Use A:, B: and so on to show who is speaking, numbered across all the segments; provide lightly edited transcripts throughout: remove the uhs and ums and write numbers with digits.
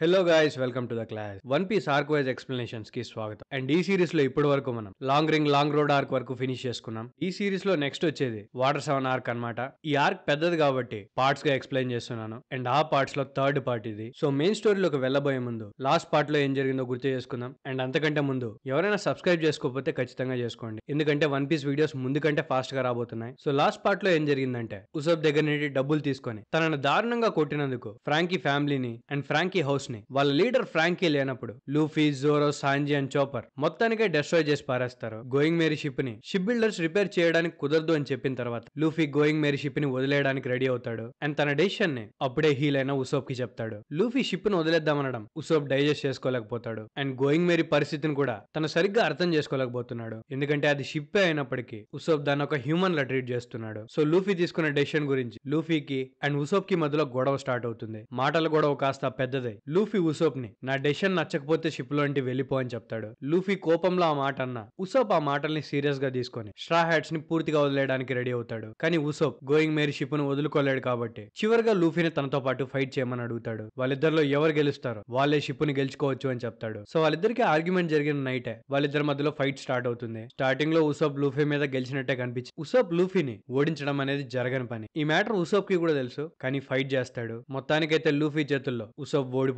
A: Hello guys, welcome to the class. One Piece arc wise explanations కి స్వాగతం. అండ్ ఈ సిరీస్ లో ఇప్పటి వరకు మనం లాంగ్ రోడ్ ఆర్క్ వరకు ఫినిష్ చేసుకున్నాం. ఈ సిరీస్ లో నెక్స్ట్ వచ్చేది వాటర్ 7 ఆర్క్ అన్నమాట. ఈ ఆర్క్ పెద్దది కాబట్టి పార్ట్స్ గా ఎక్స్ప్లెయిన్ చేస్తున్నాను. అండ్ ఆ పార్ట్స్ లో థర్డ్ పార్ట్ ఇది. సో మెయిన్ స్టోరీలోకి వెళ్ళబోయే ముందు లాస్ట్ పార్ట్ లో ఏం జరిగిందో గుర్తు చేసుకుందాం. అండ్ అంతకంటే ముందు ఎవరైనా సబ్స్క్రైబ్ చేసుకోకపోతే ఖచ్చితంగా చేసుకోండి, ఎందుకంటే వన్ పీస్ వీడియోస్ ముందు కంటే ఫాస్ట్ గా రాబోతున్నాయి. సో లాస్ట్ పార్ట్ లో ఏం జరిగిందంటే, ఉసోప్ దగ్గర నుండి డబ్బులు తీసుకొని తనను దారుణంగా కొట్టినందుకు ఫ్రాంకీ ఫ్యామిలీని అండ్ ఫ్రాంకీ హౌస్ ని వాళ్ళ లీడర్ ఫ్రాంకీ లేనప్పుడు Luffy, Zoro, Sanjhi and chopper మొత్తానికే డెస్ట్రాయ్ చేసి పారేస్తారు. గోయింగ్ మేరీ షిప్ ని షిప్ బిల్డర్స్ రిపేర్ చేయడానికి కుదరదు అని చెప్పిన తర్వాత లూఫీ గోయింగ్ మేరీ షిప్ ని వదిలేయడానికి రెడీ అవుతాడు. అండ్ తన డెసిషన్ ని అప్పుడే హీల్ అయిన ఉసోప్ కి చెప్తాడు. లూఫీ షిప్ ను వదిలేద్దామనడం ఉసోప్ డైజెస్ట్ చేసుకోలేకపోతాడు. అండ్ గోయింగ్ మేరీ పరిస్థితిని కూడా తను సరిగ్గా అర్థం చేసుకోలేకపోతున్నాడు, ఎందుకంటే అది షిప్ అయినప్పటికీ ఉసోప్ దాన్ని ఒక హ్యూమన్ లా ట్రీట్ చేస్తున్నాడు. సో లూఫీ తీసుకున్న డెసిషన్ గురించి లూఫీకి అండ్ ఉసోప్ కి మధ్యలో గొడవ స్టార్ట్ అవుతుంది. మాటల గొడవ కాస్త పెద్దదై లూఫీ ఉసోప్ ని నా డెసిషన్ నచ్చకపోతే షిప్ లోంటి వెళ్ళిపో అని చెప్తాడు. లూఫీ కోపంలో ఆ మాట అన్న ఉసోప్ ఆ మాటల్ని సీరియస్ గా తీసుకొని స్ట్రా హ్యాట్స్ ని పూర్తిగా వదిలేయడానికి రెడీ అవుతాడు. కానీ ఉసోప్ గోయింగ్ మేరీ షిప్ ను వదులుకోలేడు కాబట్టి చివరిగా లూఫీని తనతో పాటు ఫైట్ చేయమని అడుగుతాడు. వాళ్ళిద్దరిలో ఎవరు గెలుస్తారో వాళ్ళే షిప్ ని గెలుచుకోవచ్చు అని చెప్తాడు. సో వాళ్ళిద్దరికి ఆర్గ్యుమెంట్ జరిగిన నైటే వాళ్ళిద్దరి మధ్యలో ఫైట్ స్టార్ట్ అవుతుంది. స్టార్టింగ్ లో ఉసోప్ లూఫీ మీద గెలిచినట్టే కనిపించి ఉసోప్ లూఫీని ఓడించడం అనేది జరగని పని. ఈ మ్యాటర్ ఉసోప్ కి కూడా తెలుసు, కానీ ఫైట్ చేస్తాడు. మొత్తానికైతే లూఫీ చేతుల్లో ఉసోప్ ఓడిపోతాడు.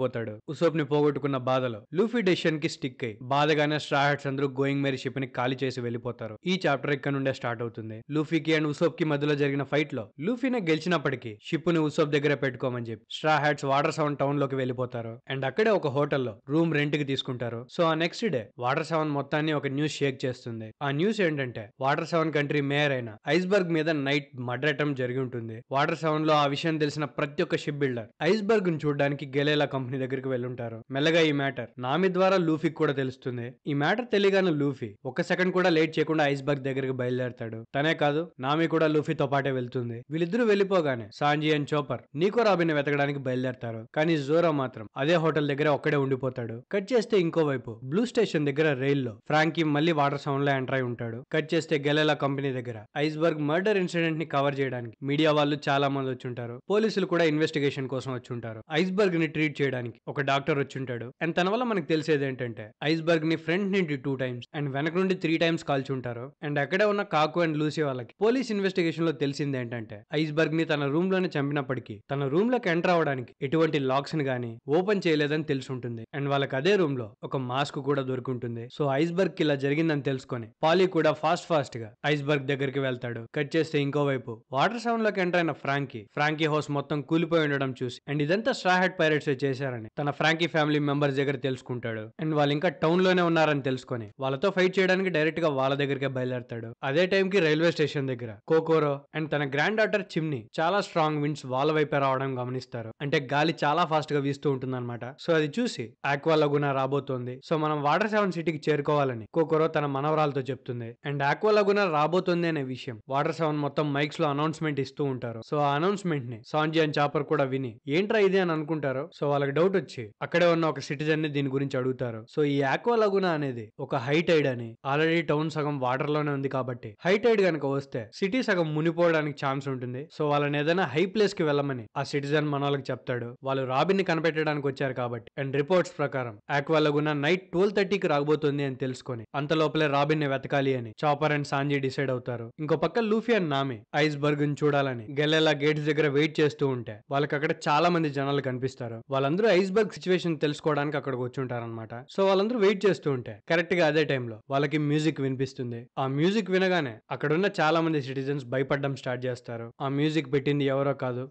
A: ఉసోప్ ని పోగొట్టుకున్న బాధలో లూఫీ డెసిషన్ కి స్టిక్ అయి బాధగానే స్ట్రా హ్యాట్స్ అందరూ గోయింగ్ మేరీ షిప్ ని ఖాళీ చేసి వెళ్ళిపోతారు. ఈ చాప్టర్ ఇక్కడ నుండే స్టార్ట్ అవుతుంది. లూఫీకి అండ్ ఉసోప్ కి మధ్యలో జరిగిన ఫైట్ లో లూఫీనే గెలిచినప్పటికీ షిప్ ని ఉసోప్ దగ్గర పెట్టుకోమని చెప్పి స్ట్రా హ్యాట్స్ వాటర్ 7 టౌన్ లోకి వెళ్ళిపోతారు. అండ్ అక్కడే ఒక హోటల్లో రూమ్ రెంట్ కి తీసుకుంటారు. సో ఆ నెక్స్ట్ డే వాటర్ 7 మొత్తాన్ని ఒక న్యూస్ షేక్ చేస్తుంది. ఆ న్యూస్ ఏంటంటే, వాటర్ 7 కంట్రీ మేయర్ అయిన ఐస్బర్గ్ మీద నైట్ మర్డర్ అటెంప్ట్ జరిగి ఉంటుంది. వాటర్ 7 లో ఆ విషయం తెలిసిన ప్రతి ఒక్క షిప్ బిల్డర్ ఐస్బర్గ్ ని చూడడానికి గెలేలా కంపెనీ దగ్గరికి వెళ్ళుంటారు. మెల్లగా ఈ మ్యాటర్ నామి ద్వారా లూఫీకి కూడా తెలుస్తుంది. ఈ మ్యాటర్ తెలియగానే లూఫీ ఒక సెకండ్ కూడా లేట్ చేయకుండా ఐస్బర్గ్ దగ్గరికి బయలుదేరతాడు. తనే కాదు, నామి కూడా లూఫీతో పాటే వెళ్తుంది. వీళ్ళిద్దరూ వెళ్ళిపోగానే సాంజీ అండ్ చోపర్ నీకో రాబిన్ వెతకడానికి బయలుదేరతారు. కానీ జోరో మాత్రం అదే హోటల్ దగ్గర ఒక్కడే ఉండిపోతాడు. కట్ చేస్తే ఇంకోవైపు బ్లూ స్టేషన్ దగ్గర రైల్లో ఫ్రాంకీ మళ్ళీ వాటర్ 7 లో ఎంటర్ అయి ఉంటాడు. కట్ చేస్తే గెలెలా కంపెనీ దగ్గర ఐస్బర్గ్ మర్డర్ ఇన్సిడెంట్ ని కవర్ చేయడానికి మీడియా వాళ్ళు చాలా మంది వచ్చుంటారు. పోలీసులు కూడా ఇన్వెస్టిగేషన్ కోసం వచ్చుంటారు. ఐస్బర్గ్ ని ట్రీట్ చేయడానికి ఒక డాక్టర్ వచ్చుంటాడు. అండ్ తన వల్ల మనకు తెలిసేది ఏంటంటే, ఐస్బర్గ్ ని ఫ్రంట్ నుండి 2 టైమ్స్ అండ్ వెనక నుండి 3 టైమ్స్ కాల్చుంటారు. అండ్ అక్కడే ఉన్న కాకు అండ్ లూసీ వాళ్ళకి పోలీస్ ఇన్వెస్టిగేషన్ లో తెలిసింది ఏంటంటే, ఐస్బర్గ్ ని తన రూమ్ లోనే చంపినప్పటికీ తన రూమ్ లోకి ఎంటర్ అవడానికి ఎటువంటి లాక్స్ ని గానీ ఓపెన్ చేయలేదని తెలిసి ఉంటుంది. అండ్ వాళ్ళకి అదే రూమ్ లో ఒక మాస్క్ కూడా దొరుకుంటుంది. సో ఐస్బర్గ్ కి ఇలా జరిగిందని తెలుసుకొని పాలీ కూడా ఫాస్ట్ గా ఐస్బర్గ్ దగ్గరికి వెళ్తాడు. కట్ చేస్తే ఇంకోవైపు వాటర్ 7 లోకి ఎంటర్ అయిన ఫ్రాంకీ హౌస్ మొత్తం కూలిపోయి ఉండడం చూసి అండ్ ఇదంతా స్ట్రా హ్యాట్ పైరేట్స్ చేశారని తన ఫ్రాంకీ ఫ్యామిలీ మెంబర్స్ దగ్గర తెలుసుకుంటాడు. అండ్ వాళ్ళు ఇంకా టౌన్ లోనే ఉన్నారని తెలుసుకొని వాళ్ళతో ఫైట్ చేయడానికి డైరెక్ట్ గా వాళ్ళ దగ్గరికి బయలుదేరతాడు. అదే టైం కి రైల్వే స్టేషన్ దగ్గర కోకోరో అండ్ తన గ్రాండ్ డాటర్ చిమ్ని చాలా స్ట్రాంగ్ విండ్స్ వాళ్ళ వైపే రావడం గమనిస్తారు. అంటే గాలి చాలా ఫాస్ట్ గా వీస్తూ ఉంటుంది అనమాట. సో అది చూసి ఆక్వా లగునా రాబోతోంది, సో మనం వాటర్ 7 సిటీకి చేరుకోవాలని కోకోరో తన మనవరాలతో చెప్తుంది. అండ్ ఆక్వా లగునా రాబోతోంది అనే విషయం వాటర్ 7 మొత్తం మైక్స్ లో అనౌన్స్మెంట్ ఇస్తూ ఉంటారు. సో ఆ అనౌన్స్మెంట్ ని సాంజీ అండ్ చాపర్ కూడా విని ఏంట్రా ఇది అని అనుకుంటారు. సో వాళ్ళకి డౌట్ వచ్చి అక్కడే ఉన్న ఒక సిటిజన్ ని దీని గురించి అడుగుతారు. సో ఈ ఆక్వా లగునా అనేది ఒక హై టైడ్ అని, ఆల్రెడీ టౌన్ సగం వాటర్ లోనే ఉంది కాబట్టి హై టైడ్ గనక వస్తే సిటీ సగం మునిపోవడానికి ఛాన్స్ ఉంటుంది. సో వాళ్ళని ఏదైనా హై ప్లేస్ కి వెళ్ళమని ఆ సిటిజన్ మన వాళ్ళకి చెప్తాడు. వాళ్ళు రాబిన్ ని కనిపెట్టడానికి వచ్చారు కాబట్టి. అండ్ రిపోర్ట్స్ ప్రకారం ఆక్వా లగునా నైట్ 12:30కి రాబోతుంది అని తెలుసుకొని అంత లోపలే రాబిన్ ని వెతకాలి అని చాపర్ అండ్ సాంజీ డిసైడ్ అవుతారు. ఇంకో పక్క లూఫీ అండ్ నామి ఐస్బర్గ్ ని చూడాలని గెలెలా గేట్స్ దగ్గర వెయిట్ చేస్తూ ఉంటే వాళ్ళకి అక్కడ చాలా మంది జనాలు కనిపిస్తారు. వాళ్ళందరూ ఐస్బర్గ్ సిచ్యువేషన్ తెలుసుకోవడానికి అక్కడికి వచ్చుంటారనమాట. సో వాళ్ళందరూ వెయిట్ చేస్తూ ఉంటే కరెక్ట్ గా అదే టైంలో వాళ్ళకి మ్యూజిక్ వినిపిస్తుంది. ఆ మ్యూజిక్ వినగానే అక్కడున్న చాలా మంది సిటిజన్స్ భయపడడం స్టార్ట్ చేస్తారు. ఆ మ్యూజిక్ పెట్టింది ఎవరో కాదు,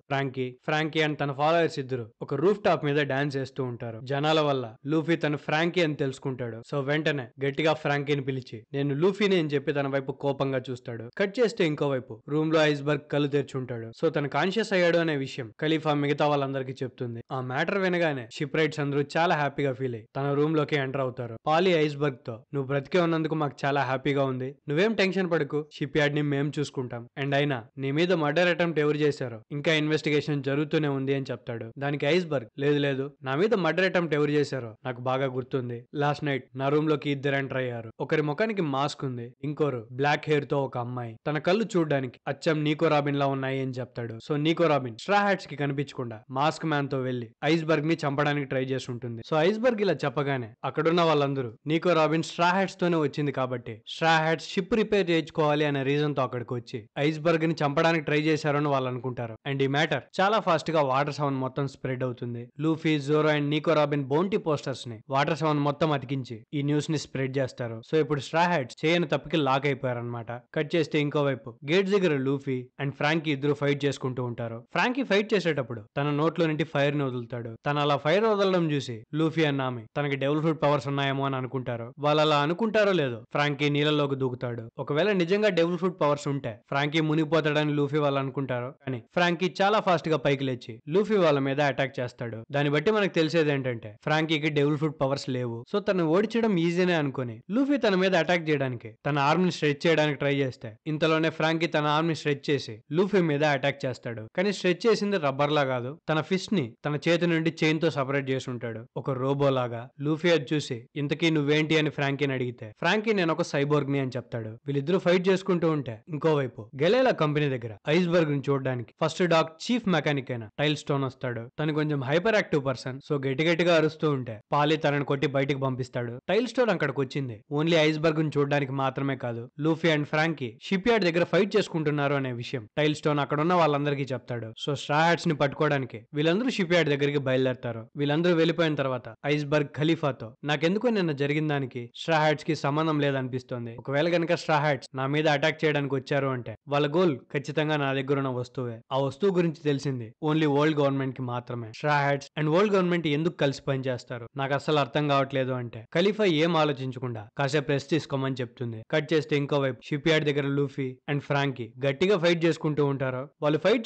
A: ఫ్రాంకీ అండ్ తన ఫాలోవర్స్ ఇద్దరు ఒక రూఫ్ టాప్ మీద డాన్స్ చేస్తూ ఉంటారు. జనాల వల్ల లూఫీ తను ఫ్రాంకీ అని తెలుసుకుంటాడు. సో వెంటనే గట్టిగా ఫ్రాంకీని పిలిచి నేను లూఫీని అని చెప్పి తన వైపు కోపంగా చూస్తాడు. కట్ చేస్తే ఇంకోవైపు రూమ్ లో ఐస్బర్గ్ కళ్ళు తెరుచుంటాడు. సో తను కాన్షియస్ అయ్యాడు అనే విషయం ఖలీఫా మిగతా వాళ్ళందరికీ చెప్తుంది. ఆ మ్యాటర్ వినగానే షిప్ రైట్స్ అందరూ చాలా హ్యాపీగా ఫీల్ అయ్యి తన రూమ్ లోకి ఎంటర్ అవుతారు. పాలీ ఐస్బర్గ్ తో నువ్వు బ్రతికే ఉన్నందుకు మాకు చాలా హ్యాపీగా ఉంది, నువ్వేం టెన్షన్ పడకు, షిప్ యార్డ్ ని మేం చూసుకుంటాం. అండ్ అయినా నీ మీద మర్డర్ అటెంప్ట్ ఎవరు చేశారో ఇంకా ఇన్వెస్టిగేషన్ జరుగుతూనే ఉంది అని చెప్తాడు. దానికి ఐస్బర్గ్ లేదు నా మీద మర్డర్ అటెంప్ట్ ఎవరు చేశారో నాకు బాగా గుర్తుంది. లాస్ట్ నైట్ నా రూమ్ లోకి ఇద్దరు ఎంటర్ అయ్యారు. ఒకరి ముఖానికి మాస్క్ ఉంది, ఇంకోరు బ్లాక్ హెయిర్ తో ఒక అమ్మాయి. తన కళ్ళు చూడడానికి అచ్చం నీకో రాబిన్ లా ఉన్నాయి అని చెప్తాడు. సో నీకో రాబిన్ స్ట్రా హ్యాట్స్ కి కనిపించకుండా మాస్క్ మ్యాన్ తో వెళ్లి ఐస్బర్గ్ ని చంపడానికి ట్రై చేస్తుంటుంది. సో ఐస్బర్గ్ ఇలా చెప్పగానే అక్కడున్న వాళ్ళందరూ నీకో రాబిన్ స్ట్రా హ్యాట్స్ తోనే వచ్చింది కాబట్టి స్ట్రా హ్యాట్స్ షిప్ రిపేర్ చేయించుకోవాలి అనే రీజన్ తో అక్కడికి వచ్చి ఐస్బర్గ్ ని చంపడానికి ట్రై చేశారని వాళ్ళు అనుకుంటారు. అండ్ ఈ మ్యాటర్ చాలా ఫాస్ట్ గా వాటర్ సెవెన్ మొత్తం స్ప్రెడ్ అవుతుంది. లూఫీ, జోరో అండ్ నీకో రాబిన్ బౌంటీ పోస్టర్స్ ని వాటర్ సెవెన్ మొత్తం అతికించి ఈ న్యూస్ ని స్ప్రెడ్ చేస్తారు. సో ఇప్పుడు స్ట్రా హ్యాట్స్ చేయని తప్పికి లాక్ అయిపోయారనమాట. కట్ చేస్తే ఇంకోవైపు గేట్స్ దగ్గర లూఫీ అండ్ ఫ్రాంకీ ఇద్దరు ఫైట్ చేసుకుంటూ ఉంటారు. ఫ్రాంకీ ఫైట్ చేసేటప్పుడు తన నోట్లో నుండి ఫైర్ ని వదులుతాడు. తను అలా ఫైర్ వదలడం చూసి లూఫీ అండ్ నామి తనకి డెవిల్ ఫ్రూట్ పవర్స్ ఉన్నాయేమో అని అనుకుంటారు. వాళ్ళు అలా అనుకుంటారో లేదో ఫ్రాంకీ నీళ్ళలోకి దూకుతాడు. ఒకవేళ నిజంగా డెవిల్ ఫ్రూట్ పవర్స్ ఉంటే ఫ్రాంకీ మునిగిపోతాడని లూఫీ వాళ్ళు అనుకుంటారు. కానీ ఫ్రాంకీ చాలా ఫాస్ట్ గా పైకి లేచి లూఫీ వాళ్ళ మీద అటాక్ చేస్తాడు. దాన్ని బట్టి మనకు తెలిసేది ఏంటంటే ఫ్రాంకీకి డెవిల్ ఫ్రూట్ పవర్స్ లేవు. సో తను ఓడించడం ఈజీనే అనుకుని లూఫీ తన మీద అటాక్ చేయడానికి తన ఆర్మ్ ని స్ట్రెచ్ చేయడానికి ట్రై చేస్తే ఇంతలోనే ఫ్రాంకీ తన ఆర్మ్ ని స్ట్రెచ్ చేసి లూఫీ మీద అటాక్ చేస్తాడు. కానీ స్ట్రెచ్ చేసింది రబ్బర్ లా కాదు, తన ఫిస్ట్ ని తన చేతి నుండి చైన్ తో సెపరేట్ చేసి ఉంటాడు, ఒక రోబో లాగా. లూఫీ అది చూసి ఇంతకీ నువ్వేంటి అని ఫ్రాంకీని అడిగితే ఫ్రాంకీ నేను ఒక సైబోర్గ్ ని అని చెప్తాడు. వీళ్ళిద్దరూ ఫైట్ చేసుకుంటూ ఉంటే ఇంకోవైపు గెలేలా కంపెనీ దగ్గర ఐస్బర్గ్ ని చూడడానికి ఫస్ట్ డాక్ చీఫ్ మెకానిక్ అయిన టైల్ స్టోన్ వస్తాడు. తను కొంచెం హైపర్ యాక్టివ్ పర్సన్. సో గట్టిగా అరుస్తూ ఉంటే పాలి తనని కొట్టి బయటికి పంపిస్తాడు. టైల్ స్టోన్ అక్కడికి వచ్చింది ఓన్లీ ఐస్బర్గ్ ని చూడడానికి మాత్రమే కాదు, Luffy and Frankie ship yard దగ్గర ఫైట్ చేసుకుంటున్నారు అనే విషయం టైల్ స్టోన్ అక్కడ ఉన్న వాళ్ళందరికీ చెప్తాడు. సో స్ట్రా హ్యాట్స్ ని పట్టుకోవడానికి వీళ్ళందరూ షిప్ యార్డ్ దగ్గరికి బయలుదేరతారు. వీళ్ళందరూ వెళ్ళిపోయిన తర్వాత ఐస్బర్గ్ ఖలీఫాతో నాకెందుకో నిన్న జరిగిన దానికి స్ట్రా హ్యాట్స్ కి సంబంధం లేదనిపిస్తోంది. ఒకవేళ గనక స్ట్రా హ్యాట్స్ నా మీద అటాక్ చేయడానికి వచ్చారు అంటే వాళ్ళ గోల్ ఖచ్చితంగా నా దగ్గర ఉన్న వస్తువే. ఆ వస్తువు గురించి తెలిసింది ఓన్లీ వరల్డ్ గవర్నమెంట్ కి మాత్రమే. Straw hats and world government ఎందుకు కలిసి పనిచేస్తారు నాకు అసలు అర్థం కావట్లేదు అంటే ఖలీఫా ఏం ఆలోచించకుండా కాసేపు రెస్ట్ తీసుకోమని చెప్తుంది. కట్ చేస్తే ఇంకోవైపు షిప్ యార్డ్ దగ్గర లూఫీ అండ్ ఫ్రాంకీ గట్టిగా ఫైట్ చేసుకుంటూ ఉంటారు. వాళ్ళు ఫైట్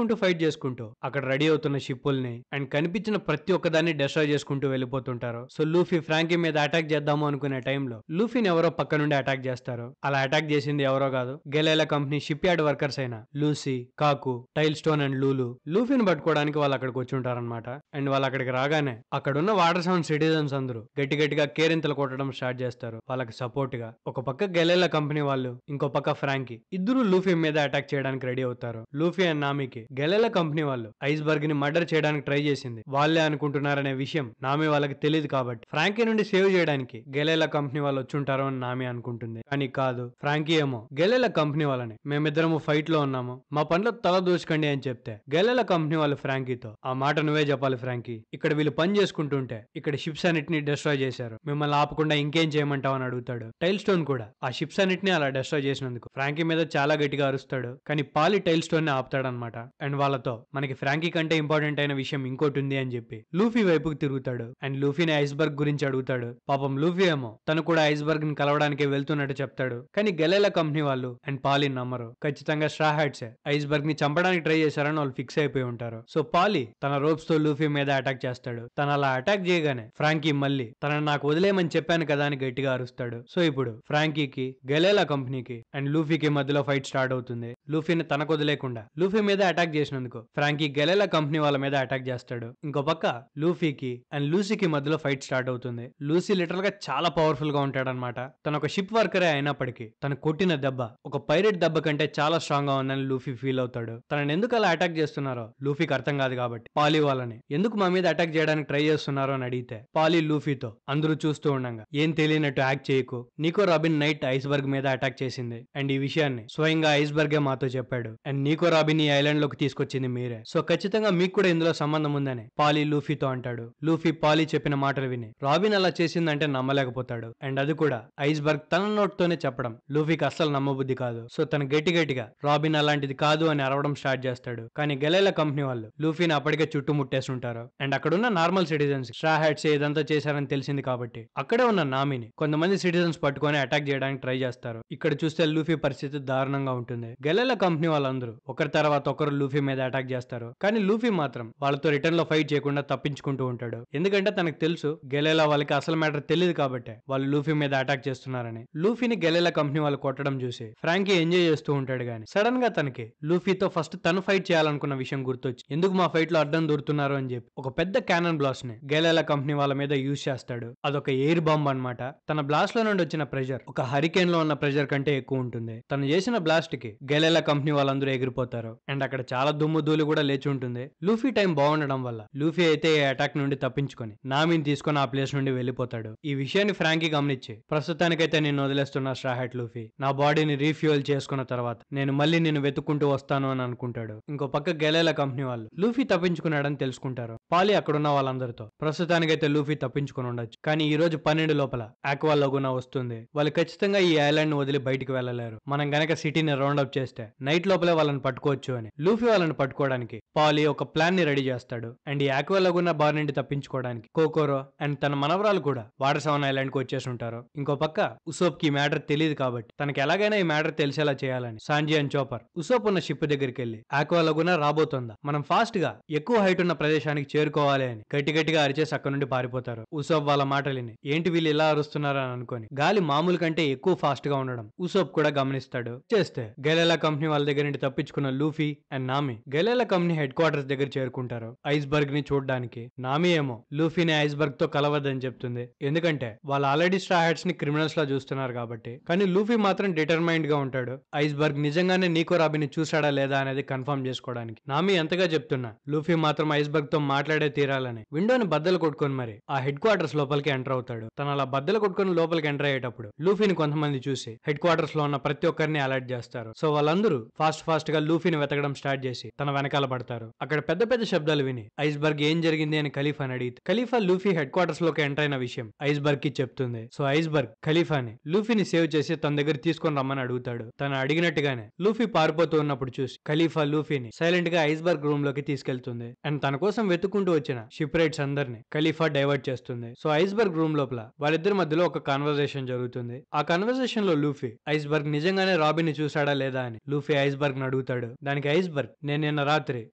A: చేసుకుంటూ అక్కడ రెడీ అవుతున్న షిప్పుల్ని అండ్ కనిపించిన ప్రతి ఒక్కదాన్ని డెస్ట్రాయ్ చేసుకుంటూ వెళ్ళిపోతుంటారు. సో లూఫీ ఫ్రాంకీ మీద అటాక్ చేద్దాము అనుకునే టైంలో లూఫీని ఎవరో పక్క నుండి అటాక్ చేస్తారు. అలా అటాక్ చేసింది ఎవరో కాదు, గెలేలా కంపెనీ షిప్ యార్డ్ వర్కర్స్ అయిన లూసీ, కాకు, టైల్ స్టోన్ అండ్ లూలు. లూఫీని పట్టుకోవడానికి వాళ్ళు అక్కడికి వచ్చి ఉంటారనమాట. అండ్ వాళ్ళు అక్కడికి రాగానే అక్కడున్న వాటర్ సెవెన్ సిటిజన్స్ అందరూ గట్టిగా కేరింతలు కొట్టడం స్టార్ట్ చేస్తారు వాళ్ళకి సపోర్ట్ గా. ఒక పక్క గెలేలా కంపెనీ వాళ్ళు, ఇంకో పక్క ఫ్రాంకీ ఇద్దరు లూఫీ మీద అటాక్ చేయడానికి రెడీ అవుతారు. లూఫీ అండ్ నామికి గెలేలా కంపెనీ వాళ్ళు ఐస్బర్గ్ ని మర్డర్ చేయడానికి ట్రై చేసింది వాళ్ళే అనుకుంటున్నారనే విషయం నామి వాళ్ళకి తెలియదు కాబట్టి ఫ్రాంకీ నుండి సేవ్ చేయడానికి గెలేలా కంపెనీ వాళ్ళు వచ్చుంటారు అని నామి అనుకుంటుంది. కానీ కాదు, ఫ్రాంకీ ఏమో గెలేలా కంపెనీ వాళ్ళని మేమిద్దరము ఫైట్ లో ఉన్నాము, మా పనిలో తల దూచుకండి అని చెప్తే గెలేలా కంపెనీ వాళ్ళు ఫ్రాంకీతో ఆ మాట నువ్వే చెప్పాలి ఫ్రాంకీ, ఇక్కడ వీళ్ళు పని చేసుకుంటుంటే ఇక్కడ షిప్స్ అన్నిటిని డిస్ట్రాయ్ చేశారు, మిమ్మల్ని ఆపకుండా ఇంకేం చేయమంటావు అని అడుగుతాడు. టైల్ స్టోన్ కూడా ఆ షిప్స్ అన్నిటిని అలా డిస్ట్రాయ్ చేసినందుకు ఫ్రాంకీ మీద చాలా గట్టిగా అరుస్తాడు. కానీ పాలి టైల్ స్టోన్ ని ఆపుతాడనమాట. అండ్ వాళ్ళతో మనకి ఫ్రాంకీ కంటే ఇంపార్టెంట్ అయిన విషయం ఇంకోటి ఉంది అని చెప్పి లూఫీ వైపుకి తిరుగుతాడు. అండ్ లూఫీని ఐస్బర్గ్ గురించి అడుగుతాడు. పాపం లూఫీ ఏమో తను కూడా ఐస్బర్గ్ ని కలవడానికి వెళ్తున్నట్టు చెప్తాడు. కానీ గెలేలా కంపెనీ వాళ్ళు అండ్ పాలి నమ్మరు. ఖచ్చితంగా స్ట్రా హ్యాట్స్ ఐస్బర్గ్ ని చంపడానికి ట్రై చేశారని వాళ్ళు ఫిక్స్ అయిపోయి ఉంటారు. సో పాలి తన రోప్స్ తో లూఫీ మీద అటాక్ చేస్తాడు. తను అలా అటాక్ చేయగానే ఫ్రాంకీ మళ్ళీ తనని నాకు వదిలేయమని చెప్పాను కదా అని గట్టిగా అరుస్తాడు. సో ఇప్పుడు ఫ్రాంకీకి, గెలేలా కంపెనీకి అండ్ లూఫీకి మధ్యలో ఫైట్ స్టార్ట్ అవుతుంది. లూఫీని తనకు వదిలేకుండా లూఫీ మీద అటాక్ చేసినందుకు ఫ్రాంకీ గెలేలా కంపెనీ వాళ్ళ మీద అటాక్ చేస్తాడు. ఇంకో పక్క లూఫీకి అండ్ లూసీకి మధ్యలో ఫైట్ స్టార్ట్ అవుతుంది. లూసీ లిటరల్ గా చాలా పవర్ఫుల్ గా ఉంటాడనమాట. తన ఒక షిప్ వర్కరే అయినప్పటికీ తను కొట్టిన దెబ్బ ఒక పైరెట్ దెబ్బ కంటే చాలా స్ట్రాంగ్ గా ఉందని లూఫీ ఫీల్ అవుతాడు. తనని ఎందుకు అలా అటాక్ చేస్తున్నారో లూఫీకి అర్థం కాదు కాబట్టి పాలి వాళ్ళని ఎందుకు మా మీద అటాక్ చేయడానికి ట్రై చేస్తున్నారో అని అడిగితే పాలి లూఫీతో అందరూ చూస్తూ ఉండగా ఏం తెలియనట్టు యాక్ట్ చేయకు, నీకో రాబిన్ నైట్ ఐస్బర్గ్ మీద అటాక్ చేసింది అండ్ ఈ విషయాన్ని స్వయంగా ఐస్బర్గే మాతో చెప్పాడు అండ్ నీకో రాబిన్ ఈ ఐలాండ్ లోకి తీసుకొచ్చింది మీరే, సో ఖచ్చితంగా మీకు కూడా ఇందులో సంబంధం ఉందని పాలి లూఫీతో అంటాడు. లూఫీ పాలి చెప్పిన మాటలు విని రాబిన్ అలా చేసిందంటే నమ్మలేకపోతాడు. అండ్ అది కూడా ఐస్బర్గ్ తన నోట్తోనే చెప్పడం లూఫీకి అస్సలు నమ్మబుద్ధి కాదు. సో తను గట్టిగా రాబిన్ అలాంటిది కాదు అని అరవడం స్టార్ట్ చేస్తాడు. కానీ గెలేలా కంపెనీ వాళ్ళు లూఫీని అప్పటికే చుట్టుముట్టేస్తుంటారు. అండ్ అక్కడున్న నార్మల్ సిటిజన్స్ స్ట్రా హ్యాట్స్ ఇదంతా చేశారని తెలిసింది కాబట్టి అక్కడే ఉన్న నామిని కొంతమంది సిటిజన్స్ పట్టుకొని అటాక్ చేయడానికి ట్రై చేస్తారు. ఇక్కడ చూస్తే లూఫీ పరిస్థితి దారుణంగా ఉంటుంది. గెలేలా కంపెనీ వాళ్ళందరూ ఒకరి తర్వాత ఒకరు లూఫీ మీద అటాక్ చేస్తారు. కానీ లూఫీ మాత్రం వాళ్ళతో రిటర్న్ లో ఫైట్ చేయకుండా తప్పించుకుంటూ ఉంటాడు. ఎందుకంటే తనకు తెలుసు గెలేలా వాళ్ళకి అసలు మ్యాటర్ తెలియదు కాబట్టి వాళ్ళు లూఫీ మీద అటాక్ చేస్తున్నారని. లూఫీని గెలేలా కంపెనీ వాళ్ళు కొట్టడం చూసి ఫ్రాంకీ ఎంజాయ్ చేస్తూ ఉంటాడు. గానీ సడన్ గా తనకి లూఫీతో ఫస్ట్ తను ఫైట్ చేయాలనుకున్న విషయం గుర్తొచ్చి ఎందుకు మా ఫైట్ లో అడ్డం దూరుతున్నారు అని చెప్పి ఒక పెద్ద క్యానన్ బ్లాస్ట్ ని గెలేలా కంపెనీ వాళ్ళ మీద యూజ్ చేస్తాడు. అదొక ఎయిర్ బాంబ్ అన్నమాట. తన బ్లాస్ట్ లో నుండి వచ్చిన ప్రెషర్ ఒక హరికేన్ లో ఉన్న ప్రెషర్ కంటే ఎక్కువ ఉంటుంది. తను చేసిన బ్లాస్ట్ కి గెలేలా కంపెనీ వాళ్ళందరూ ఎగిరిపోతారు. అండ్ అక్కడ చాలా దుమ్ము ధూళి కూడా లేచి ఉంటుంది. లూఫీ టైం బాగుండడం వల్ల లూఫీ అయితే అయితే ఈ అటాక్ నుండి తప్పించుకొని నామిని తీసుకొని ఆ ప్లేస్ నుండి వెళ్ళిపోతాడు. ఈ విషయాన్ని ఫ్రాంకీ గమనించి, ప్రస్తుతానికైతే నేను వదిలేస్తున్నా స్ట్రా హ్యాట్ లూఫీ, నా బాడీని రీఫ్యూయల్ చేసుకున్న తర్వాత నేను మళ్ళీ నిన్ను వెతుక్కుంటూ వస్తాను అని అనుకుంటాడు. ఇంకో పక్క గెలేలా కంపెనీ వాళ్ళు లూఫీ తప్పించుకున్నాడని తెలుసుకుంటారు. పాలి అక్కడున్న వాళ్ళందరితో ప్రస్తుతానికైతే లూఫీ తప్పించుకుని ఉండొచ్చు, కానీ ఈ రోజు 12 లోపల ఆక్వా లగునా వస్తుంది. వాళ్ళు ఖచ్చితంగా ఈ ఐలాండ్ ను వదిలి బయటికి వెళ్ళలేరు. మనం గనక సిటీని రౌండప్ చేస్తే నైట్ లోపలే వాళ్ళని పట్టుకోవచ్చు అని లూఫీ వాళ్ళని పట్టుకోవడానికి పాలి ఒక ప్లాన్ ని రెడీ చేస్తాడు. అండ్ ఈ ఆక్వా లగునా బార్ నుండి తప్పించుకోవడానికి కోకోరో అండ్ తన మనవరాలు కూడా వాటర్ 7 ఐలాండ్ కు వచ్చేసి ఉంటారు. ఇంకో పక్క ఉసోప్ కి ఈ మ్యాటర్ తెలియదు కాబట్టి తనకి ఎలాగైనా ఈ మ్యాటర్ తెలిసేలా చేయాలని సాంజీ అండ్ చోపర్ ఉసోప్ ఉన్న షిప్ దగ్గరికి వెళ్లి ఆక్వా లగునా రాబోతోందా, మనం ఫాస్ట్ గా ఎక్కువ హైట్ ఉన్న ప్రదేశానికి చేరుకోవాలి అని గట్టిగా అరిచేసి అక్కడ నుండి పారిపోతారు. ఉసోప్ వాళ్ళ మాటలిని ఏంటి వీళ్ళు ఇలా అరుస్తున్నారు అని అనుకొని గాలి మామూలు కంటే ఎక్కువ ఫాస్ట్ గా ఉండడం ఉసోప్ కూడా గమనిస్తాడు. చేస్తే గెలేలా కంపెనీ వాళ్ళ దగ్గర నుండి తప్పించుకున్న Luffy and Nami Galley La company headquarters దగ్గర చేరుకుంటారు ఐస్బర్గ్ ని చూడడానికి. నామి ఏమో లూఫీని ఐస్బర్గ్ తో కలవద్దని చెప్తుంది, ఎందుకంటే వాళ్ళు ఆల్రెడీ స్ట్రా హ్యాట్స్ ని క్రిమినల్స్ లా చూస్తున్నారు కాబట్టి. కానీ లూఫీ మాత్రం డిటర్మైన్డ్ గా ఉంటాడు ఐస్బర్గ్ నిజంగానే నీకో రాబిని చూసాడా లేదా అనేది కన్ఫర్మ్ చేసుకోవడానికి. నామి ఎంతగా చెప్తున్నా లూఫీ మాత్రం ఐస్బర్గ్ తో మాట్లాడే తీరాలని విండోని బద్దలు కొట్టుకొని మరి ఆ హెడ్ క్వార్టర్స్ లోపలికి ఎంటర్ అవుతాడు. తను అలా బద్దలు కొట్టుకొని లోపలికి ఎంటర్ అయ్యేటప్పుడు లూఫీని కొంతమంది చూసి హెడ్ క్వార్టర్స్ లో ఉన్న ప్రతి ఒక్కరిని అలర్ట్ చేస్తారు. సో వాళ్ళందరూ ఫాస్ట్ గా లూఫీని వెతకడం స్టార్ట్ చేసి తన వెనకాల పడతారు. అక్కడ పెద్ద శబ్దాలు విని ఐస్బర్గ్ ఏం జరిగింది అని ఖలీఫాని అడిగితే ఖలీఫా లూఫీ హెడ్ క్వార్టర్స్ లోకి ఎంటర్ అయిన విషయం ఐస్బర్గ్ కి చెప్తుంది. సో ఐస్బర్గ్ ఖలీఫాని లూఫీని సేవ్ చేసి తన దగ్గర తీసుకొని రమ్మని అడుగుతాడు. తను అడిగినట్టుగానే లూఫీ పారిపోతూ ఉన్నప్పుడు చూసి ఖలీఫా లూఫీని సైలెంట్ గా ఐస్బర్గ్ రూమ్ లోకి తీసుకెళ్తుంది. అండ్ తన కోసం వెతుక్కుంటూ వచ్చిన షిప్ రైట్స్ అందరిని ఖలీఫా డైవర్ట్ చేస్తుంది. సో ఐస్బర్గ్ రూమ్ లోపల వాళ్ళిద్దరి మధ్యలో ఒక కాన్వర్సేషన్ జరుగుతుంది. ఆ కాన్వర్సేషన్ లో లూఫీ ఐస్బర్గ్ నిజంగానే రాబిన్ ని చూసాడా లేదా అని లూఫీ ఐస్బర్గ్ ని అడుగుతాడు. దానికి ఐస్బర్గ్ నేను నిన్న రాత్రి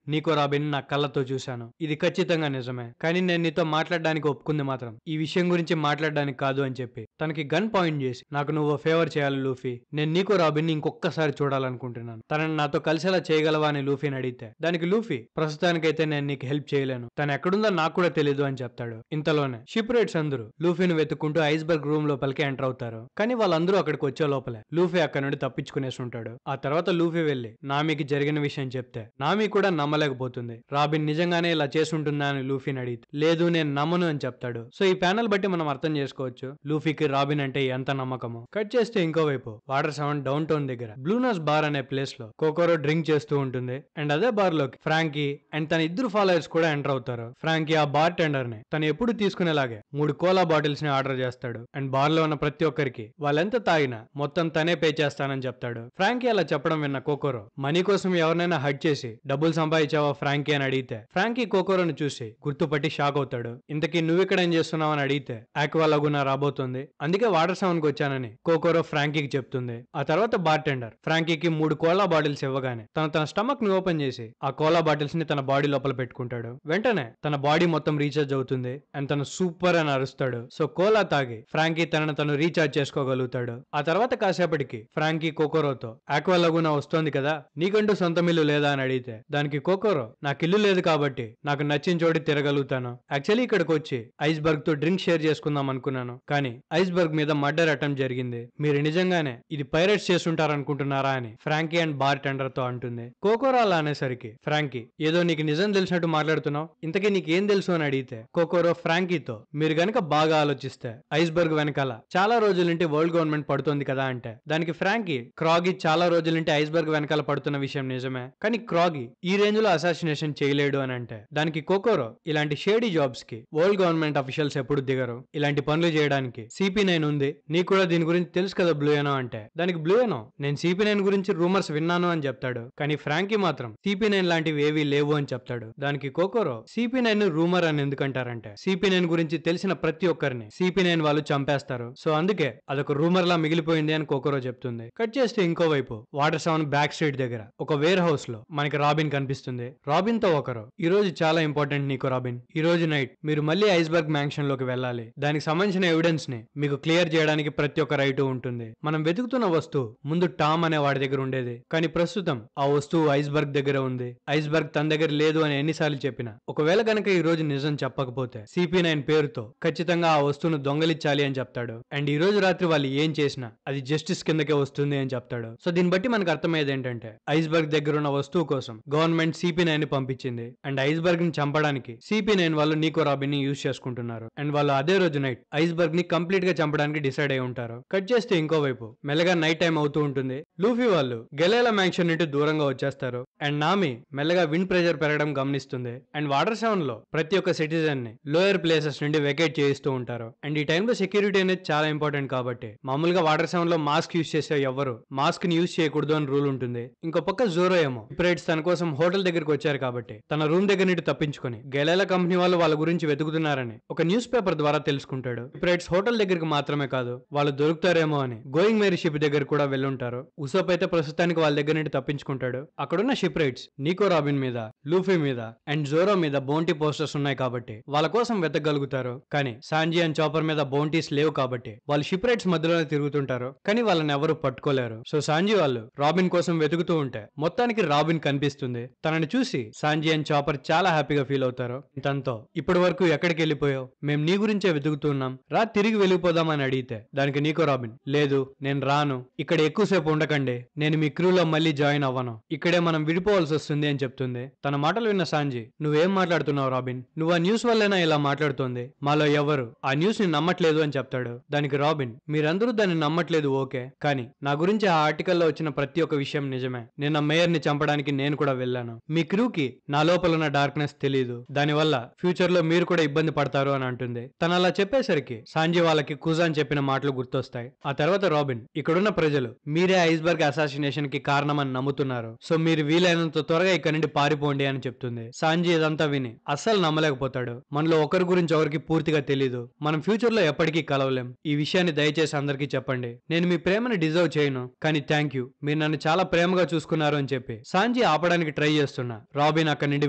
A: నీకో రాబిన్ నా కళ్ళతో చూశాను, ఇది ఖచ్చితంగా నిజమే, కానీ నేను నీతో మాట్లాడడానికి ఒప్పుకుంది మాత్రం ఈ విషయం గురించి మాట్లాడడానికి కాదు అని చెప్పి తనకి గన్ పాయింట్ చేసి నాకు నువ్వు ఫేవర్ చేయాలి లూఫీ, నేను నీకో రాబిన్ ని ఇంకొకసారి చూడాలనుకుంటున్నాను, తనని నాతో కలిసేలా చేయగలవా అని లూఫీని అడిగితే దానికి లూఫీ ప్రస్తుతానికైతే నేను నీకు హెల్ప్ చేయలేను, తను ఎక్కడుందో నాకు కూడా తెలియదు అని చెప్తాడు. ఇంతలోనే షిప్ రైట్స్ అందరూ లూఫీని వెతుక్కుంటూ ఐస్బర్గ్ రూమ్ లోపలికి ఎంటర్ అవుతారు. కానీ వాళ్ళందరూ అక్కడికి వచ్చే లోపలే లూఫీ అక్కడ నుండి తప్పించుకునేసి ఉంటాడు. ఆ తర్వాత లూఫీ వెళ్లి నామికి జరిగిన విషయం చెప్తే నామి కూడా నమ్మలేకపోతుంది. రాబిన్ నిజంగానే ఇలా చేసుంటుందా అని లూఫీని అడిగితే లేదు నేను నమ్మను అని చెప్తాడు. సో ఈ ప్యానల్ బట్టి మనం అర్థం చేసుకోవచ్చు లూఫీకి రాబిన్ అంటే ఎంత నమ్మకమో. కట్ చేస్తే ఇంకోవైపు వాటర్ 7 డౌన్ టౌన్ దగ్గర బ్లూనస్ బార్ అనే ప్లేస్ లో కోకోరో డ్రింక్ చేస్తూ ఉంటుంది. అండ్ అదే బార్ లోకి ఫ్రాంకీ అండ్ తన ఇద్దరు ఫాలోయర్స్ కూడా ఎంటర్ అవుతారు. ఫ్రాంకీ ఆ బార్ టెండర్ ని తను ఎప్పుడు తీసుకునేలాగే 3 కోలా బాటిల్స్ ని ఆర్డర్ చేస్తాడు. అండ్ బార్ లో ఉన్న ప్రతి ఒక్కరికి వాళ్ళెంత తాగినా మొత్తం తనే పే చేస్తానని చెప్తాడు. ఫ్రాంకీ అలా చెప్పడం విన్న కోకోరో మనీ కోసం ఎవరినైనా హడ్ చేసి డబ్బులు సంపాదించావా ఫ్రాంకీ అని అడిగితే ఫ్రాంకీ కోకోరోని చూసి గుర్తుపట్టి షాక్ అవుతాడు. ఇంతకీ నువ్విక్కడ ఏం చేస్తున్నావు అని అడిగితే ఆక్వా లగునా రాబోతుంది, అందుకే వాటర్ 7 కి వచ్చానని కోకోరో ఫ్రాంకీకి చెప్తుంది. ఆ తర్వాత బార్ టెండర్ ఫ్రాంకీకి 3 కోలా బాటిల్స్ ఇవ్వగానే తన స్టమక్ ని ఓపెన్ చేసి ఆ కోలా బాటిల్స్ ని తన బాడీ లోపల పెట్టుకుంటాడు. వెంటనే తన బాడీ మొత్తం రీఛార్జ్ అవుతుంది అండ్ తను సూపర్ అని అరుస్తాడు. సో కోలా తాగి ఫ్రాంకీ తను రీఛార్జ్ చేసుకోగలుగుతాడు. ఆ తర్వాత కాసేపటికి ఫ్రాంకీ కోకోరోతో ఆక్వా లగునా వస్తోంది కదా, నీకంటూ సొంత ఇల్లు లేదా అని అడిగితే దానికి కోకోరో నాకు ఇల్లు లేదు కాబట్టి నాకు నచ్చిన చోటి తిరగలుగుతాను, యాక్చువల్లీ ఇక్కడికి వచ్చి ఐస్బర్గ్ తో డ్రింక్ షేర్ చేసుకుందాం అనుకున్నాను, కానీ ఐస్బర్గ్ మీద మర్డర్ అటెంప్ట్ జరిగింది, మీరు నిజంగానే ఇది పైరేట్స్ చేస్తుంటారనుకుంటున్నారా అని ఫ్రాంకీ అండ్ బార్ టెండర్ తో అంటుంది. కోకోరో అలా అనేసరికి ఫ్రాంకీ ఏదో నీకు నిజం తెలిసినట్టు మాట్లాడుతున్నావు, ఇంతకీ నీకేం తెలుసు అని అడిగితే కోకోరో ఫ్రాంకీతో మీరు గనక బాగా ఆలోచిస్తే ఐస్బర్గ్ వెనకాల చాలా రోజుల నుండి వరల్డ్ గవర్నమెంట్ పడుతోంది కదా అంటే దానికి ఫ్రాంకీ క్రాగీ చాలా రోజుల నుండి ఐస్బర్గ్ వెనకాల పడుతున్న విషయం నిజమే, కానీ క్రాగీ ఈ రేంజ్ లో అసాసినేషన్ చేయలేడు అని అంటే దానికి కోకోరో ఇలాంటి షేడీ జాబ్స్ కి వరల్డ్ గవర్నమెంట్ అఫీషియల్స్ ఎప్పుడు దిగరు, ఇలాంటి పనులు చేయడానికి CP9 ఉంది, నీకు కూడా దీని గురించి తెలుసు కదా బ్లూయనో అంటే దానికి బ్లూయనో నేను CP9 గురించి రూమర్స్ విన్నాను అని చెప్తాడు. కానీ ఫ్రాంకీ మాత్రం CP9 లాంటివి ఏవీ లేవు అని చెప్తాడు. దానికి కోకోరో CP9 రూమర్ అని ఎందుకంటారంటే CP9 గురించి తెలిసిన ప్రతి ఒక్కరిని CP9 వాళ్ళు చంపేస్తారు, సో అందుకే అదొక రూమర్ లా మిగిలిపోయింది అని కోకోరో చెప్తుంది. కట్ చేస్తే ఇంకోవైపు వాటర్ 7 బ్యాక్ స్ట్రీట్ దగ్గర ఒక వేర్ హౌస్ లో మనకి రాబిన్ కనిపిస్తుంది. రాబిన్ తో ఒకరు ఈ రోజు చాలా ఇంపార్టెంట్ నీకు రాబిన్, ఈ రోజు నైట్ మీరు మళ్ళీ ఐస్బర్గ్ మ్యాన్షన్ లోకి వెళ్ళాలి, దానికి సంబంధించిన ఎవిడెన్స్ ని మీకు క్లియర్ చేయడానికి ప్రతి ఒక్క రైటు ఉంటుంది, మనం వెతుకుతున్న వస్తువు ముందు టామ్ అనే వాడి దగ్గర ఉండేది, కానీ ప్రస్తుతం ఆ వస్తువు ఐస్బర్గ్ దగ్గర ఉంది, ఐస్బర్గ్ తన దగ్గర లేదు అని ఎన్నిసార్లు చెప్పినా ఒకవేళ కనుక ఈ రోజు నిజం చెప్పకపోతే CP9 పేరుతో ఖచ్చితంగా ఆ వస్తువును దొంగలించాలి అని చెప్తాడు. అండ్ ఈ రోజు రాత్రి వాళ్ళు ఏం చేసినా అది జస్టిస్ కిందకే వస్తుంది అని చెప్తాడు. సో దీన్ని బట్టి మనకు అర్థమయ్యేది ఏంటంటే ఐస్బర్గ్ దగ్గర ఉన్న వస్తువు కోసం గవర్నమెంట్ CP9 ని పంపించింది అండ్ ఐస్బర్గ్ ని చంపడానికి చంపడానికి CP9 వాళ్ళు నీకో రాబిన్ ని యూజ్ చేసుకుంటున్నారు. అండ్ వాళ్ళు అదే రోజు నైట్ ఐస్బర్గ్ ని కంప్లీట్ గా చంపడానికి డిసైడ్ అయి ఉంటారు. కట్ చేస్తే ఇంకోవైపు మెల్లగా నైట్ టైం అవుతూ ఉంటుంది. లూఫీ వాళ్ళు గెలేలా మ్యాన్షన్ నుండి దూరంగా వచ్చేస్తారు. అండ్ నామి మెల్లగా విండ్ ప్రెషర్ పెరగడం గమనిస్తుంది. అండ్ వాటర్ 7 లో ప్రతి ఒక్క సిటిజన్ ని లోయర్ ప్లేసెస్ నుండి వెకేట్ చేయిస్తూ ఉంటారు. అండ్ ఈ టైంలో సెక్యూరిటీ అనేది చాలా ఇంపార్టెంట్ కాబట్టి మామూలుగా వాటర్ 7 లో మాస్క్ యూజ్ చేసే ఎవరు మాస్క్ ని యూజ్ చేయకూడదు అని రూల్ ఉంటుంది. ఇంకో పక్క జోరో ఏమో ఇప్రైడ్స్ తన కోసం హోటల్ దగ్గరికి వచ్చారు కాబట్టి తన రూమ్ దగ్గర నుండి తప్పించుకొని గెలేలా కంపెనీ వాళ్ళు వాళ్ళ గురించి వెతుకుతున్నారని ఒక న్యూస్ పేపర్ ద్వారా తెలుసుకుంటాడు. ఇప్రైడ్స్ హోటల్ దగ్గరికి మాత్రమే కాదు వాళ్ళు దొరుకుతారేమో అని గోయింగ్ మేరీ షిప్ దగ్గర కూడా వెళ్ళుంటారు. ఉసోప్ అయితే ప్రస్తుతానికి వాళ్ళ దగ్గర నుండి తప్పించుకుంటాడు. అక్కడున్న షిప్ రైట్స్ నీకో రాబిన్ మీద, లూఫీ మీద అండ్ జోరో మీద బౌంటీ పోస్టర్స్ ఉన్నాయి కాబట్టి వాళ్ళ కోసం వెతకగలుగుతారు. కానీ సాంజీ అండ్ చాపర్ మీద బౌంటీస్ లేవు కాబట్టి వాళ్ళు షిప్ రైట్స్ మధ్యలోనే తిరుగుతుంటారు. కానీ వాళ్ళని ఎవరు పట్టుకోలేరు. సో సాంజీ వాళ్ళు రాబిన్ కోసం వెతుకుతూ ఉంటే మొత్తానికి రాబిన్ కనిపిస్తుంది. తనని చూసి సాంజీ అండ్ చాపర్ చాలా హ్యాపీగా ఫీల్ అవుతారు. తనతో ఇప్పటి వరకు ఎక్కడికి వెళ్ళిపోయావు, మేము నీ గురించే వెతుకుతున్నాం, రా తిరిగి వెళ్ళిపోదాం అని అడిగితే దానికి నీకో రాబిన్ లేదు నేను రాను, ఇక్కడ ఎక్కువసేపు ఉండకండి, నేను మీ క్రూలో మళ్ళీ జాయిన్ అవ్వను, ఇక్కడే మనం విడిపోవాల్సి వస్తుంది అని చెప్తుంది. తన మాటలు విన్న సాంజీ నువ్వేం మాట్లాడుతున్నావు రాబిన్, నువ్వు ఆ న్యూస్ వల్లేనా ఇలా మాట్లాడుతోంది, మాలో ఎవరు ఆ న్యూస్ ని నమ్మట్లేదు అని చెప్తాడు. దానికి రాబిన్ మీరందరూ దాన్ని నమ్మట్లేదు ఓకే, కానీ నా గురించి ఆ ఆర్టికల్లో వచ్చిన ప్రతి ఒక్క విషయం నిజమే, నిన్న మేయర్ ని చంపడానికి నేను కూడా వెళ్ళాను, మీ క్రూకి నా లోపల ఉన్న డార్క్నెస్ తెలియదు, దానివల్ల ఫ్యూచర్ లో మీరు కూడా ఇబ్బంది పడతారు అని అంటుంది. తను అలా చెప్పేసరికి సాంజీ వాళ్ళకి కుజాన్ చెప్పిన మాటలు గుర్తొస్తాయి. ఆ తర్వాత రాబిన్ ఇక్కడున్న ప్రజలు మీరే ఐస్బర్గ్ అసాసినేషన్ కి కారణమని నమ్ముతున్నారు, సో మీరు వీలైనంత త్వరగా ఇక్కడ నుండి పారిపోండి అని చెప్తుంది. సాంజీ ఇదంతా విని అస్సలు నమ్మలేకపోతాడు. మనలో ఒకరి గురించి ఎవరికి పూర్తిగా తెలీదు, మనం ఫ్యూచర్ లో ఎప్పటికీ కలవలేం, ఈ విషయాన్ని దయచేసి అందరికీ చెప్పండి, నేను మీ ప్రేమని డిజర్వ్ చేయను కానీ థ్యాంక్ యూ, మీరు నన్ను చాలా ప్రేమగా చూసుకున్నారు అని చెప్పి సాంజీ ఆపడానికి ట్రై చేస్తున్నా రాబిన్ అక్కడి నుండి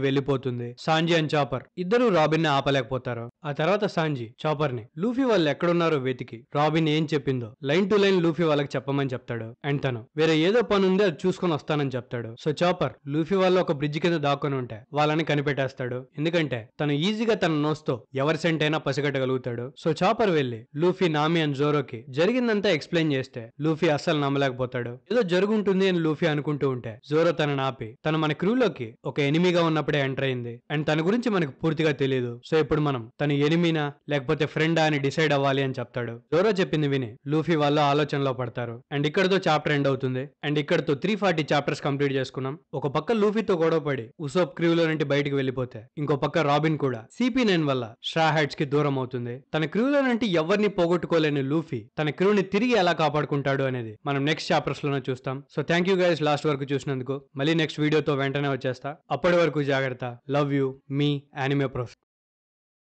A: వెళ్ళిపోతుంది. సాంజీ అండ్ చాపర్ ఇద్దరు రాబిన్ ని ఆపలేకపోతారు. ఆ తర్వాత సాంజీ చాపర్ ని లూఫీ వాళ్ళు ఎక్కడున్నారో వెతికి రాబిన్ ఏం చెప్పిందో లైన్ టు లైన్ లూఫీ వాళ్ళకి చెప్పమని చెప్తాడు. అండ్ తను వేరే ఏదో పని ఉంది అది చూసుకొని వస్తానని చెప్తాడు. సో చాపర్ లూఫీ వాళ్ళు ఒక బ్రిడ్జ్ కింద దాక్కొని ఉంటే వాళ్ళని కనిపెట్టేస్తాడు. ఎందుకంటే తను ఈజీగా తన నోస్ తో ఎవరి సెంట్ అయినా పసిగట్టగలుగుతాడు. సో చాపర్ వెళ్లి లూఫీ, నామి అండ్ జోరోకి జరిగిందంతా ఎక్స్ప్లెయిన్ చేస్తే లూఫీ అస్సలు నమ్మలేకపోతాడు. ఏదో జరుగుంటుంది అని లూఫీ అనుకుంటూ ఉంటే జోరో తనని ఆపి తను మన క్రూలోకి ఒక ఎనిమిగా ఉన్నప్పుడే ఎంటర్ అయింది అండ్ తన గురించి మనకు పూర్తిగా తెలియదు, సో ఇప్పుడు మనం తను ఎనిమినా లేకపోతే ఫ్రెండా అని డిసైడ్ అవ్వాలి అని చెప్తాడు. జోరో చెప్పింది విని లూఫీ వాళ్ళు ఆలోచనలో పడతారు. అండ్ ఇక్కడతో చాప్టర్ ఎండ్ అవుతుంది. అండ్ ఇక్కడతో 340 చాప్టర్స్ కంప్లీట్ చేసుకున్నాం. ఒక పక్క లూఫీతో గొడవపడి ఉసోప్ క్రూలో నుండి బయటికి వెళ్ళిపోతే ఇంకో పక్క రాబిన్ కూడా CP9 వల్ల స్ట్రా హ్యాట్స్ కి దూరం అవుతుంది. తన క్రూలో నుండి ఎవరిని పోగొట్టుకోలేని లూఫీ తన క్రూని తిరిగి ఎలా కాపాడుకుంటాడు అనేది మనం నెక్స్ట్ చాప్టర్స్ లోనే చూస్తాం. So thank you guys last వరకు చూసినందుకు. మళ్ళీ నెక్స్ట్ వీడియోతో వెంటనే వచ్చేస్తా. అప్పటి వరకు జాగ్రత్త. Love you, me anime prof.